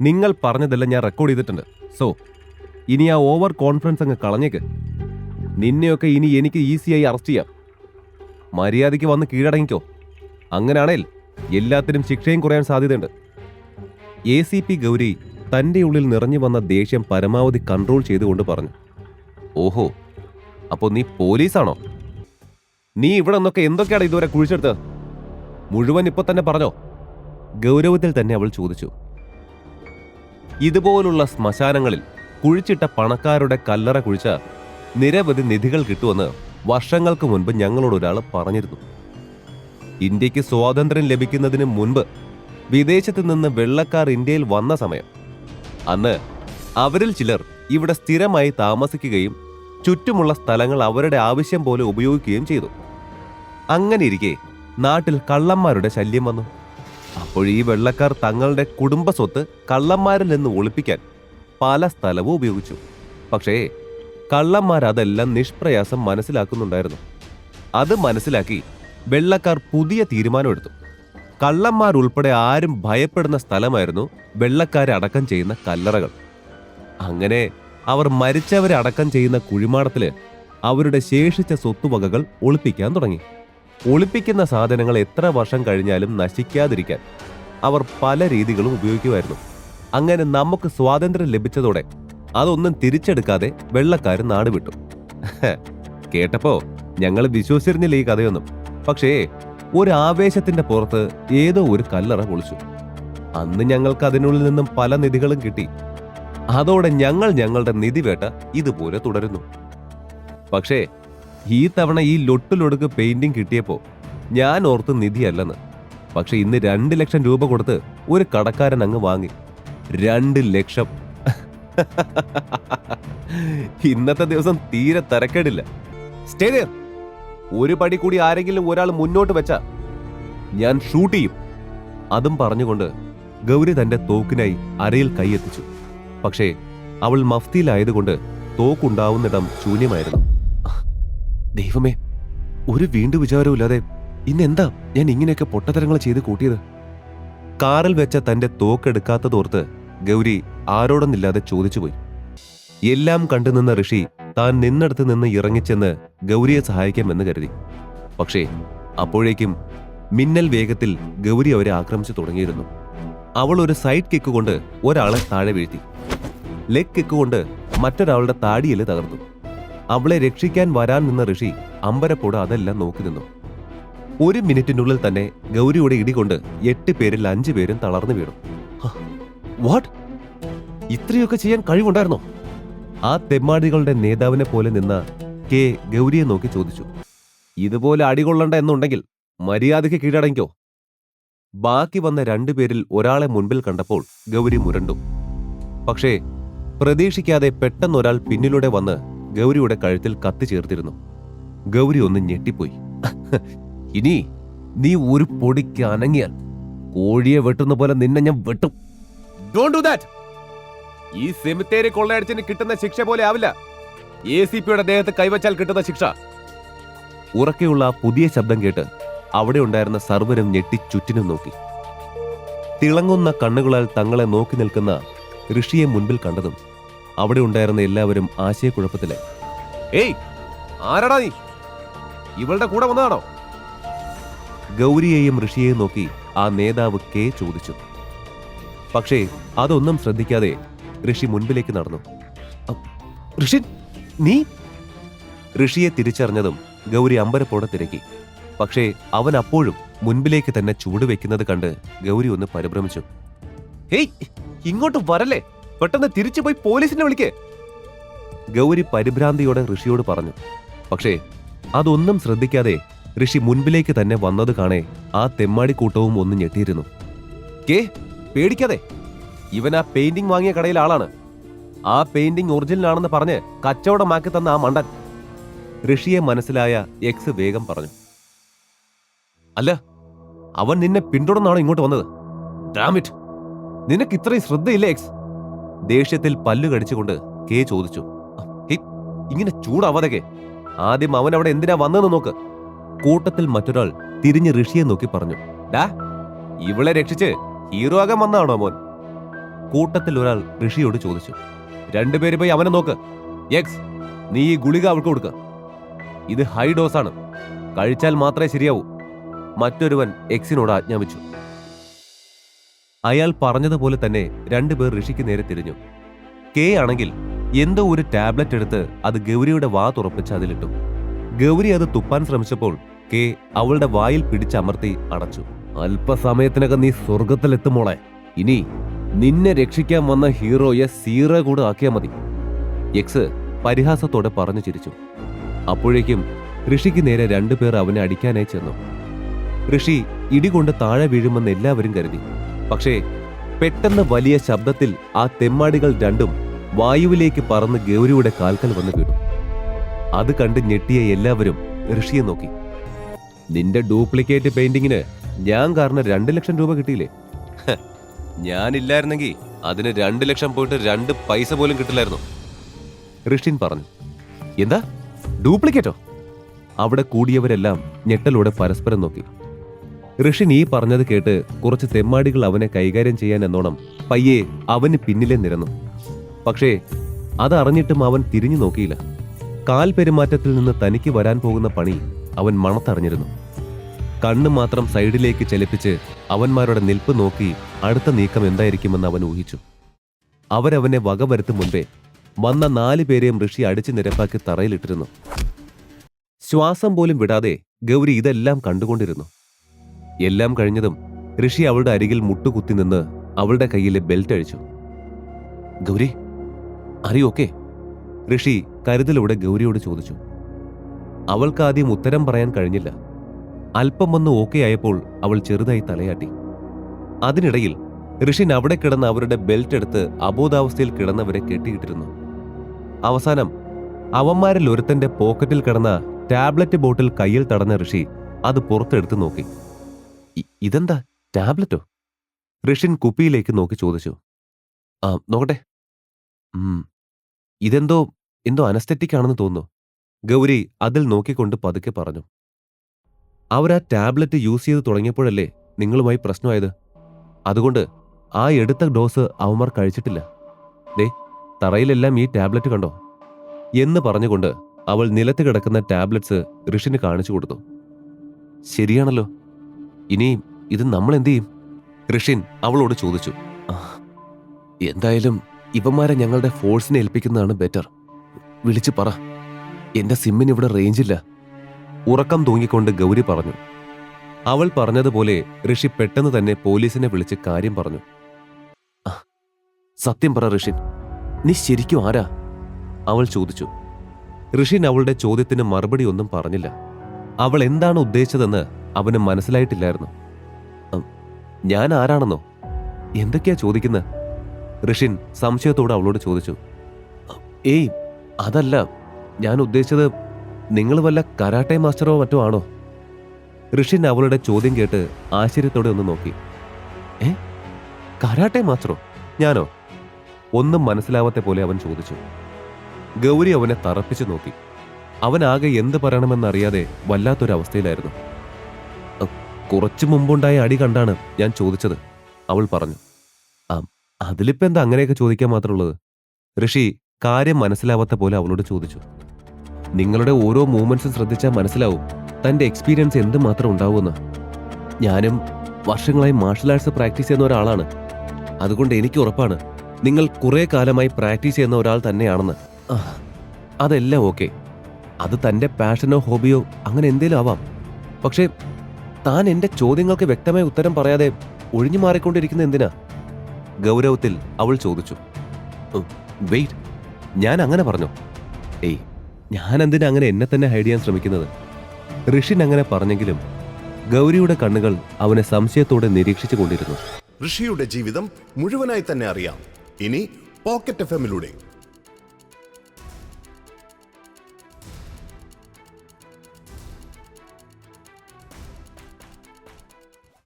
നിങ്ങൾ പറഞ്ഞതെല്ലാം ഞാൻ റെക്കോർഡ് ചെയ്തിട്ടുണ്ട്. സോ ഇനി ആ ഓവർ കോൺഫിഡൻസ് അങ്ങ് കളഞ്ഞേക്ക്. നിന്നെയൊക്കെ ഇനി എനിക്ക് ഈസിയായി അറസ്റ്റ് ചെയ്യാം. മര്യാദയ്ക്ക് വന്ന് കീഴടങ്ങിക്കോ. അങ്ങനെയാണേൽ എല്ലാത്തിനും ശിക്ഷയും കുറയാൻ സാധ്യതയുണ്ട്. ACP ഗൗരി തന്റെ ഉള്ളിൽ നിറഞ്ഞു വന്ന ദേഷ്യം പരമാവധി കൺട്രോൾ ചെയ്തുകൊണ്ട് പറഞ്ഞു. ഓഹോ, അപ്പോ നീ പോലീസാണോ? നീ ഇവിടെ നിന്നൊക്കെ എന്തൊക്കെയാണ് ഇതുവരെ കുഴിച്ചെടുത്തത്? മുഴുവൻ ഇപ്പൊ തന്നെ പറഞ്ഞോ? ഗൗരവത്തിൽ തന്നെ അവൾ ചോദിച്ചു. ഇതുപോലുള്ള ശ്മശാനങ്ങളിൽ കുഴിച്ചിട്ട പണക്കാരുടെ കല്ലറ കുഴിച്ച നിരവധി നിധികൾ കിട്ടുമെന്ന് വർഷങ്ങൾക്ക് മുൻപ് ഞങ്ങളോടൊരാൾ പറഞ്ഞിരുന്നു. ഇന്ത്യക്ക് സ്വാതന്ത്ര്യം ലഭിക്കുന്നതിന് മുൻപ് വിദേശത്ത് നിന്ന് വെള്ളക്കാർ ഇന്ത്യയിൽ വന്ന സമയം, അന്ന് അവരിൽ ചിലർ ഇവിടെ സ്ഥിരമായി താമസിക്കുകയും ചുറ്റുമുള്ള സ്ഥലങ്ങൾ അവരുടെ ആവശ്യം പോലെ ഉപയോഗിക്കുകയും ചെയ്തു. അങ്ങനെ ഇരിക്കെ നാട്ടിൽ കള്ളന്മാരുടെ ശല്യം വന്നു. അപ്പോൾ ഈ വെള്ളക്കാർ തങ്ങളുടെ കുടുംബ സ്വത്ത് കള്ളന്മാരിൽ നിന്ന് ഒളിപ്പിക്കാൻ പല സ്ഥലവും ഉപയോഗിച്ചു. പക്ഷേ കള്ളന്മാരതെല്ലാം നിഷ്പ്രയാസം മനസ്സിലാക്കുന്നുണ്ടായിരുന്നു. അത് മനസ്സിലാക്കി വെള്ളക്കാർ പുതിയ തീരുമാനമെടുത്തു. കള്ളന്മാരുൾപ്പെടെ ആരും ഭയപ്പെടുന്ന സ്ഥലമായിരുന്നു വെള്ളക്കാരെ അടക്കം ചെയ്യുന്ന കല്ലറകൾ. അങ്ങനെ അവർ മരിച്ചവരെ അടക്കം ചെയ്യുന്ന കുഴിമാടത്തില് അവരുടെ ശേഷിച്ച സ്വത്തുവകകൾ ഒളിപ്പിക്കാൻ തുടങ്ങി. ഒളിപ്പിക്കുന്ന സാധനങ്ങൾ എത്ര വർഷം കഴിഞ്ഞാലും നശിക്കാതിരിക്കാൻ അവർ പല രീതികളും ഉപയോഗിക്കുമായിരുന്നു. അങ്ങനെ നമുക്ക് സ്വാതന്ത്ര്യം ലഭിച്ചതോടെ അതൊന്നും തിരിച്ചെടുക്കാതെ വെള്ളക്കാർ നാട് വിട്ടു. കേട്ടപ്പോ ഞങ്ങൾ വിശ്വസിച്ചിരുന്നില്ല ഈ കഥയൊന്നും. പക്ഷേ ഒരു ആവേശത്തിന്റെ പുറത്ത് ഏതോ ഒരു കല്ലറ പൊളിച്ചു. അന്ന് ഞങ്ങൾക്ക് അതിനുള്ളിൽ നിന്നും പല നിധികളും കിട്ടി. അതോടെ ഞങ്ങൾ ഞങ്ങളുടെ നിധിവേട്ട ഇതുപോലെ തുടരുന്നു. പക്ഷേ ഈ തവണ ഈ ലൊട്ടിലൊടുക്ക് പെയിന്റിംഗ് കിട്ടിയപ്പോ ഞാൻ ഓർത്ത് നിധിയല്ലെന്ന്. പക്ഷെ ഇന്ന് 2 ലക്ഷം രൂപ കൊടുത്ത് ഒരു കടക്കാരൻ അങ്ങ് വാങ്ങി. 2 ലക്ഷം. ഇന്നത്തെ ദിവസം തീരെ തരക്കേടില്ല. Stay there. ഒരു പടി കൂടി ആരെങ്കിലും ഒരാൾ മുന്നോട്ട് വെച്ചാ ഞാൻ ഷൂട്ട് ചെയ്യും. അതും പറഞ്ഞുകൊണ്ട് ഗൗരി തന്റെ തോക്കിനായി അരയിൽ കൈയെത്തിച്ചു. പക്ഷേ അവൾ മഫ്തിയിലായതുകൊണ്ട് തോക്കുണ്ടാവുന്നിടം ശൂന്യമായിരുന്നു. ദൈവമേ, ഒരു വീണ്ടും വിചാരവുമില്ലാതെ ഇന്നെന്താ ഞാൻ ഇങ്ങനെയൊക്കെ പൊട്ടത്തരങ്ങൾ ചെയ്ത് കൂട്ടിയത്? കാറിൽ വെച്ച തന്റെ തോക്കെടുക്കാത്തതോർത്ത് ഗൗരി ആരോടൊന്നില്ലാതെ ചോദിച്ചുപോയി. എല്ലാം കണ്ടുനിന്ന ഋഷി താൻ നിന്നിടത്ത് നിന്ന് ഇറങ്ങിച്ചെന്ന് ഗൗരിയെ സഹായിക്കാമെന്ന് കരുതി. പക്ഷേ അപ്പോഴേക്കും മിന്നൽ വേഗത്തിൽ ഗൗരി അവരെ ആക്രമിച്ചു തുടങ്ങിയിരുന്നു. അവൾ ഒരു സൈഡ് കിക്ക് കൊണ്ട് ഒരാളെ താഴെ വീഴ്ത്തി. ലെഗ് കിക്ക് കൊണ്ട് മറ്റൊരാളുടെ താടിയല് തകർത്തു. അവളെ രക്ഷിക്കാൻ വരാൻ നിന്ന ഋഷി അമ്പരപ്പോടെ അതെല്ലാം നോക്കി നിന്നു. 1 മിനിറ്റിനുള്ളിൽ തന്നെ ഗൗരിയുടെ ഇടികൊണ്ട് 8 പേരിൽ 5 പേരും തളർന്നു വീണു. വാട്ട്? ഇത്രയൊക്കെ ചെയ്യാൻ കഴിവുണ്ടായിരുന്നോ? ആ തെമ്മാടികളുടെ നേതാവിനെ പോലെ നിന്ന കെ ഗൗരിയെ നോക്കി ചോദിച്ചു. ഇതുപോലെ അടികൊള്ളണ്ട എന്നുണ്ടെങ്കിൽ മര്യാദയ്ക്ക് കീഴടങ്ങിക്കോ. ബാക്കി വന്ന 2 പേരിൽ ഒരാളെ മുൻപിൽ കണ്ടപ്പോൾ ഗൗരി മുരണ്ടു. പക്ഷേ പ്രതീക്ഷിക്കാതെ പെട്ടെന്നൊരാൾ പിന്നിലൂടെ വന്ന് ഗൗരിയുടെ കഴുത്തിൽ കത്തി ചേർത്തിരുന്നു. ഗൗരി ഒന്ന് ഞെട്ടിപ്പോയി. ഇനി നീ ഒരു പൊടിക്ക് അനങ്ങിയാൽ കോഴിയെ വെട്ടുന്ന പോലെ നിന്നെ ഞാൻ വെട്ടും. Don't do that. ഈ സെമിത്തേരി കൊള്ളയടിച്ചിന് കിട്ടുന്ന ശിക്ഷ പോലെ ആവില്ല ACPയുടെ ദേഹത്ത് കൈവച്ചാൽ കിട്ടുന്ന ശിക്ഷ. ഉറക്കെയുള്ള പുതിയ ശബ്ദം കേട്ട് അവിടെ ഉണ്ടായിരുന്ന സർവരും ഞെട്ടി ചുറ്റിനും നോക്കി. തിളങ്ങുന്ന കണ്ണുകളാൽ തങ്ങളെ നോക്കി നിൽക്കുന്ന ഋഷിയെ മുൻപിൽ കണ്ടതും അവിടെ ഉണ്ടായിരുന്ന എല്ലാവരും ആശയക്കുഴപ്പത്തിലായി. ഏയ്, ആരാടാ നീ? ഇവളുടെ കൂടെ വന്നതാണോ? ഗൗരിയെയും ഋഷിയെയും നോക്കി ആ നേതാവ് കെ ചോദിച്ചു. പക്ഷേ അതൊന്നും ശ്രദ്ധിക്കാതെ ഋഷി മുൻപിലേക്ക് നടന്നു. ഋഷി, നീ? ഋഷിയെ തിരിച്ചറിഞ്ഞതും ഗൗരി അമ്പരപ്പോടെ തിരക്കി. പക്ഷേ അവൻ അപ്പോഴും മുൻപിലേക്ക് തന്നെ ചൂടുവെക്കുന്നത് കണ്ട് ഗൗരി ഒന്ന് പരിഭ്രമിച്ചു. ഹേയ്, ഇങ്ങോട്ട് വരല്ലേ, പെട്ടെന്ന് തിരിച്ചു പോയി പോലീസിനെ വിളിക്കേ. ഗൗരി പരിഭ്രാന്തിയോടെ ഋഷിയോട് പറഞ്ഞു. പക്ഷേ അതൊന്നും ശ്രദ്ധിക്കാതെ ഋഷി മുൻപിലേക്ക് തന്നെ വന്നത് കാണേ ആ തെമ്മാടിക്കൂട്ടവും ഒന്ന് ഞെട്ടിയിരുന്നു. കേ, പേടിക്കാതെ. ഇവൻ ആ പെയിന്റിംഗ് വാങ്ങിയ കടയിലെ ആളാണ്. ആ പെയിന്റിംഗ് ഒറിജിനലാണെന്ന് പറഞ്ഞ് കച്ചവടമാക്കി തന്ന ആ മണ്ടൻ. ഋഷിയെ മനസ്സിലായ എക്സ് വേഗം പറഞ്ഞു. അല്ല, അവൻ നിന്നെ പിന്തുടർന്നാണോ ഇങ്ങോട്ട് വന്നത്? ഡാം ഇറ്റ്, നിനക്ക് ഇത്രയും ശ്രദ്ധയില്ലേ എക്സ്? ദേഷ്യത്തിൽ പല്ലു കടിച്ചുകൊണ്ട് കെ ചോദിച്ചു. ഇങ്ങനെ ചൂടാവാതെ. ആദ്യം അവൻ അവിടെ എന്തിനാ വന്നതെന്ന് നോക്ക്. കൂട്ടത്തിൽ മറ്റൊരാൾ തിരിഞ്ഞ് ഋഷിയെ നോക്കി പറഞ്ഞു. ഡാ, ഇവളെ രക്ഷിച്ച് ഹീറോ ആകാൻ വന്നാണോ മോൻ? കൂട്ടത്തിൽ ഒരാൾ ഋഷിയോട് ചോദിച്ചു. രണ്ടുപേര് പോയി അവനെ നോക്ക്. എക്സ്, നീ ഈ ഗുളിക അവൾക്ക് കൊടുക്ക. ഇത് ഹൈ ഡോസാണ്, കഴിച്ചാൽ മാത്രമേ ശരിയാവൂ. മറ്റൊരുവൻ എക്സിനോട് ആജ്ഞാപിച്ചു. അയാൾ പറഞ്ഞതുപോലെ തന്നെ രണ്ടുപേർ ഋഷിക്ക് നേരെ തിരിഞ്ഞു. കെ ആണെങ്കിൽ എന്തോ ഒരു ടാബ്ലറ്റ് എടുത്ത് അത് ഗൗരിയുടെ വാ തുറപ്പിച്ച് അതിലിട്ടു. ഗൗരി അത് തുപ്പാൻ ശ്രമിച്ചപ്പോൾ കെ അവളുടെ വായിൽ പിടിച്ചമർത്തി അടച്ചു. അല്പസമയത്തിനകം നീ സ്വർഗത്തിലെത്തുമോളെ. ഇനി നിന്നെ രക്ഷിക്കാൻ വന്ന ഹീറോയെ സീറ കൂടെ ആക്കിയാൽ മതി. എക്സ് പരിഹാസത്തോടെ പറഞ്ഞു ചിരിച്ചു. അപ്പോഴേക്കും ഋഷിക്ക് നേരെ രണ്ടുപേർ അവനെ അടിക്കാനായി ചെന്നു. ഋഷി ഇടികൊണ്ട് താഴെ വീഴുമെന്ന് എല്ലാവരും കരുതി. പക്ഷേ പെട്ടെന്ന് വലിയ ശബ്ദത്തിൽ ആ തെമ്മാടികൾ രണ്ടും വായുവിലേക്ക് പറന്ന് ഗൗരിയുടെ കാൽക്കൽ വന്ന് വീണു. അത് കണ്ട് ഞെട്ടിയ എല്ലാവരും ഋഷിയെ നോക്കി. നിന്റെ ഡ്യൂപ്ലിക്കേറ്റ് പെയിന്റിങ്ങിന് ഞാൻ കാരണം 2 ലക്ഷം രൂപ കിട്ടിയില്ലേ? ഞാനില്ലായിരുന്നെങ്കിൽ അതിന് 2 ലക്ഷം പോയിട്ട് 2 പൈസ പോലും കിട്ടില്ലായിരുന്നു, ഋഷിൻ പറഞ്ഞു. എന്താ, ഡ്യൂപ്ലിക്കേറ്റോ? അവിടെ കൂടിയവരെല്ലാം ഞെട്ടലോടെ പരസ്പരം നോക്കി. ഋഷിൻ ഈ പറഞ്ഞത് കേട്ട് കുറച്ച് തെമ്മാടികൾ അവനെ കൈകാര്യം ചെയ്യാൻ എന്നോണം പയ്യെ അവന് പിന്നിലെ നിരന്നു. പക്ഷേ അതറിഞ്ഞിട്ടും അവൻ തിരിഞ്ഞു നോക്കിയില്ല. കാൽ പെരുമാറ്റത്തിൽ നിന്ന് തനിക്ക് വരാൻ പോകുന്ന പണി അവൻ മണത്തറിഞ്ഞിരുന്നു. കണ്ണ് മാത്രം സൈഡിലേക്ക് ചലിപ്പിച്ച് അവന്മാരുടെ നിൽപ്പ് നോക്കി അടുത്ത നീക്കം എന്തായിരിക്കുമെന്ന് അവൻ ഊഹിച്ചു. അവരവനെ വകവരുത്തും മുൻപേ വന്ന 4 പേരെയും ഋഷി അടിച്ചു നിരപ്പാക്കി തറയിലിട്ടിരുന്നു. ശ്വാസം പോലും വിടാതെ ഗൗരി ഇതെല്ലാം കണ്ടുകൊണ്ടിരുന്നു. എല്ലാം കഴിഞ്ഞതും ഋഷി അവളുടെ അരികിൽ മുട്ടുകുത്തി നിന്ന് അവളുടെ കയ്യിലെ ബെൽറ്റ് അഴിച്ചു. ഗൗരി, അറിയോക്കെ? ഋഷി കരുതലോടെ ഗൗരിയോട് ചോദിച്ചു. അവൾക്കാദ്യം ഉത്തരം പറയാൻ കഴിഞ്ഞില്ല. അല്പം വന്ന് ഓക്കെ ആയപ്പോൾ അവൾ ചെറുതായി തലയാട്ടി. അതിനിടയിൽ ഋഷിൻ അവിടെ കിടന്ന് അവരുടെ ബെൽറ്റ് എടുത്ത് അബോധാവസ്ഥയിൽ കിടന്നവരെ കെട്ടിയിട്ടിരുന്നു. അവസാനം അവന്മാരിൽ ഒരുത്തന്റെ പോക്കറ്റിൽ കിടന്ന ടാബ്ലറ്റ് ബോട്ടിൽ കയ്യിൽ തടഞ്ഞ ഋഷി അത് പുറത്തെടുത്ത് നോക്കി. ഇതെന്താ, ടാബ്ലറ്റോ? ഋഷിൻ കുപ്പിയിലേക്ക് നോക്കി ചോദിച്ചു. നോക്കട്ടെ. ഇതെന്തോ അനസ്തെറ്റിക് ആണെന്ന് തോന്നുന്നു, ഗൗരി അതിൽ നോക്കിക്കൊണ്ട് പതുക്കെ പറഞ്ഞു. അവരാ ടാബ്ലറ്റ് യൂസ് ചെയ്ത് തുടങ്ങിയപ്പോഴല്ലേ നിങ്ങളുമായി പ്രശ്നമായത്. അതുകൊണ്ട് ആ എടുത്ത ഡോസ് അവന്മാർ കഴിച്ചിട്ടില്ല. ദേ, തറയിലെല്ലാം ഈ ടാബ്ലറ്റ് കണ്ടോ എന്ന് പറഞ്ഞുകൊണ്ട് അവൾ നിലത്ത് കിടക്കുന്ന ടാബ്ലറ്റ്സ് ഋഷിന് കാണിച്ചു കൊടുത്തു. ശരിയാണല്ലോ, ഇനി ഇത് നമ്മൾ എന്തു ചെയ്യും? ഋഷിൻ അവളോട് ചോദിച്ചു. എന്തായാലും ഇവന്മാരെ ഞങ്ങളുടെ ഫോഴ്സിനെ ഏൽപ്പിക്കുന്നതാണ് ബെറ്റർ. വിളിച്ചു പറ, എന്റെ സിമ്മിന് ഇവിടെ റേഞ്ചില്ല, ഉറക്കം തൂങ്ങിക്കൊണ്ട് ഗൗരി പറഞ്ഞു. അവൾ പറഞ്ഞതുപോലെ ഋഷി പെട്ടെന്ന് തന്നെ പോലീസിനെ വിളിച്ച് കാര്യം പറഞ്ഞു. സത്യം പറ ഋഷിൻ, നീ ശരിക്കും ആരാ? അവൾ ചോദിച്ചു. ഋഷിൻ അവളുടെ ചോദ്യത്തിന് മറുപടി ഒന്നും പറഞ്ഞില്ല. അവൾ എന്താണ് ഉദ്ദേശിച്ചതെന്ന് അവന് മനസ്സിലായിട്ടില്ലായിരുന്നു. ഞാൻ ആരാണെന്നോ? എന്തൊക്കെയാ ചോദിക്കുന്നത്? ഋഷിൻ സംശയത്തോടെ അവളോട് ചോദിച്ചു. ഏയ്, അതല്ല ഞാൻ ഉദ്ദേശിച്ചത്, നിങ്ങൾ വല്ല കരാട്ടെ മാസ്റ്ററോ മറ്റോ ആണോ? ഋഷിൻ അവളുടെ ചോദ്യം കേട്ട് ആശ്ചര്യത്തോടെ ഒന്ന് നോക്കി. കരാട്ടെ മാസ്റ്ററോ? ഞാനോ? ഒന്നും മനസ്സിലാവാത്ത പോലെ അവൻ ചോദിച്ചു. ഗൗരി അവനെ തറപ്പിച്ചു നോക്കി. അവനാകെ എന്ത് പറയണമെന്നറിയാതെ വല്ലാത്തൊരവസ്ഥയിലായിരുന്നു. കുറച്ചു മുമ്പുണ്ടായ അടി കണ്ടാണ് ഞാൻ ചോദിച്ചത്, അവൾ പറഞ്ഞു. അതിലിപ്പോ എന്താ അങ്ങനെയൊക്കെ ചോദിക്കാൻ മാത്രമുള്ളത്? ഋഷി കാര്യം മനസ്സിലാവാത്ത പോലെ അവളോട് ചോദിച്ചു. നിങ്ങളുടെ ഓരോ മൂവ്മെന്റ്സും ശ്രദ്ധിച്ചാൽ മനസ്സിലാവും തന്റെ എക്സ്പീരിയൻസ് എന്തുമാത്രം ഉണ്ടാവുമെന്ന്. ഞാനും വർഷങ്ങളായി മാർഷൽ ആർട്സ് പ്രാക്ടീസ് ചെയ്യുന്ന ഒരാളാണ്. അതുകൊണ്ട് എനിക്ക് ഉറപ്പാണ് നിങ്ങൾ കുറെ കാലമായി പ്രാക്ടീസ് ചെയ്യുന്ന ഒരാൾ തന്നെയാണെന്ന്. അതെല്ലാം ഓക്കെ, അത് തന്റെ പാഷനോ ഹോബിയോ അങ്ങനെ എന്തേലും ആവാം. പക്ഷേ താൻ എന്റെ ചോദ്യങ്ങൾക്ക് വ്യക്തമായ ഉത്തരം പറയാതെ ഒഴിഞ്ഞു മാറിക്കൊണ്ടിരിക്കുന്ന എന്തിനാ? ഗൗരവത്തിൽ അവൾ ചോദിച്ചു. വെയിറ്റ്, ഞാൻ അങ്ങനെ പറഞ്ഞോ? ഏയ്, ഞാൻ എന്തിനാ അങ്ങനെ എന്നെ തന്നെ ഹൈഡ് ചെയ്യാൻ ശ്രമിക്കുന്നത്? ഋഷിൻ അങ്ങനെ പറഞ്ഞെങ്കിലും ഗൗരിയുടെ കണ്ണുകൾ അവനെ സംശയത്തോടെ നിരീക്ഷിച്ചു കൊണ്ടിരുന്നു. ഋഷിയുടെ ജീവിതം മുഴുവനായി തന്നെ അറിയാം ഇനി പോക്കറ്റ് FM-ലൂടെ.